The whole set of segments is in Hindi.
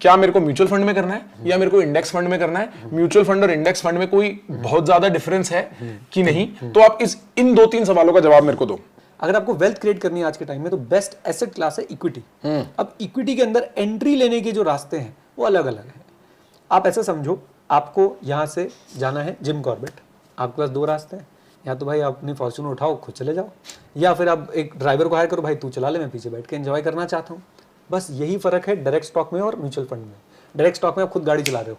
क्या मेरे को म्यूचुअल फंड में करना है या मेरे को इंडेक्स फंड में करना है, म्यूचुअल फंड और इंडेक्स फंड में कोई बहुत ज्यादा डिफरेंस है कि नहीं, तो आप इन 2-3 सवालों का जवाब मेरे को दो। अगर आपको वेल्थ क्रिएट करनी है आज के टाइम में तो बेस्ट एसेट क्लास है इक्विटी। अब इक्विटी के अंदर एंट्री लेने के जो रास्ते हैं वो अलग अलग हैं। आप ऐसा समझो, आपको यहाँ से जाना है जिम कॉर्बेट, आपके पास 2 रास्ते हैं, या तो भाई आप अपनी फॉर्च्यूनर उठाओ खुद चले जाओ, या फिर आप एक ड्राइवर को हायर करो, भाई तू चला ले, मैं पीछे बैठ के एंजॉय करना चाहता हूँ। बस यही फर्क है डायरेक्ट स्टॉक में और म्यूचुअल फंड में। डायरेक्ट स्टॉक में आप खुद गाड़ी चला रहे हो,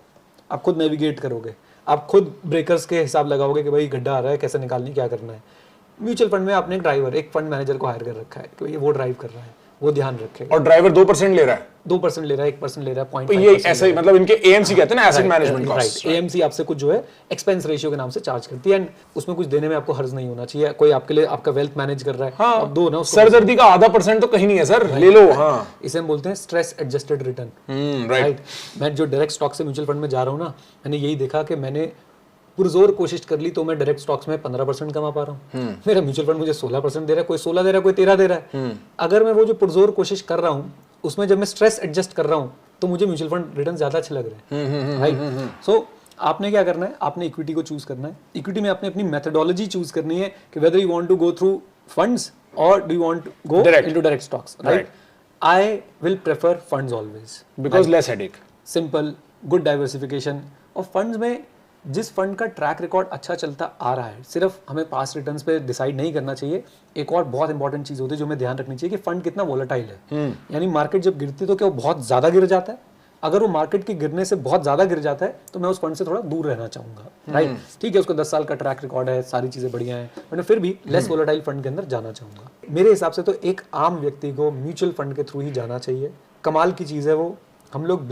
आप खुद नेविगेट करोगे, आप खुद ब्रेकर्स के हिसाब लगाओगे कि भाई गड्ढा आ रहा है, कैसे निकालनी, क्या करना है। म्यूचुअल फंड में आपने एक ड्राइवर, एक फंड मैनेजर को हायर कर रखा है कि भाई वो ड्राइव कर रहा है, वो ध्यान रखेगा। और ड्राइवर 2% ले रहा है, 2% ले रहा है, 1% ले रहा है, 0.5%। ये ऐसे ही, मतलब इनके एएमसी कहते हैं ना, एसेट मैनेजमेंट कॉस्ट। एएमसी आपसे कुछ जो है एक्सपेंस रेशियो के नाम से चार्ज करती है, एंड उसमें कुछ देने में आपको हर्ज नहीं होना चाहिए। कोई आपके लिए आपका वेल्थ मैनेज कर रहा है, हाँ, अब दो ना, सरदर्दी का %% तो कहीं नहीं है सर, ले लो। हाँ, इसे हम बोलते हैं स्ट्रेस एडजस्टेड रिटर्न। राइट। मैं जो डायरेक्ट स्टॉक से म्यूचुअल फंड में जा रहा हूँ ना, मैंने यही देखा कि मैंने पुरजोर कोशिश कर ली तो मैं डायरेक्ट स्टॉक्स में 15% कमा पा रहा हूँ। मेरा म्यूचुअल फंड मुझे 16% दे रहा है, कोई 16 दे रहा है, कोई 13 दे रहा है। अगर मैं वो जो पुरजोर कोशिश कर रहा हूँ उसमें जब मैं स्ट्रेस एडजस्ट कर रहा हूँ तो मुझे म्यूचुअल फंड रिटर्न ज्यादा अच्छे लग रहे हैं। राइट। सो आपने क्या करना है, आपने इक्विटी को चूज करना है। इक्विटी में आपने अपनी मेथोडोलॉजी चूज करनी है कि whether you want to go through funds और do you want to go into direct stocks. Right. I will prefer funds always because less headache, simple, good diversification. और फंड्स में जिस फंड का ट्रैक रिकॉर्ड अच्छा चलता आ रहा है, सिर्फ हमें पास्ट रिटर्न्स पे डिसाइड नहीं करना चाहिए। एक और बहुत इंपॉर्टेंट चीज होती है जो हमें ध्यान रखनी चाहिए कि फंड कितना वोलेटाइल है। यानी मार्केट जब गिरती है तो क्या वो बहुत ज्यादा गिर जाता है? अगर वो मार्केट के गिरने से बहुत ज्यादा गिर जाता है तो मैं उस फंड से थोड़ा दूर रहना चाहूंगा। राइट। ठीक है, उसको 10 साल का ट्रैक रिकॉर्ड है, सारी चीजें बढ़िया हैं, मैंने फिर भी लेस वोलेटाइल फंड के अंदर जाना चाहूंगा। मेरे हिसाब से तो एक आम व्यक्ति को म्यूचुअल फंड के थ्रू ही जाना चाहिए। कमाल की चीज है वो। हम लोग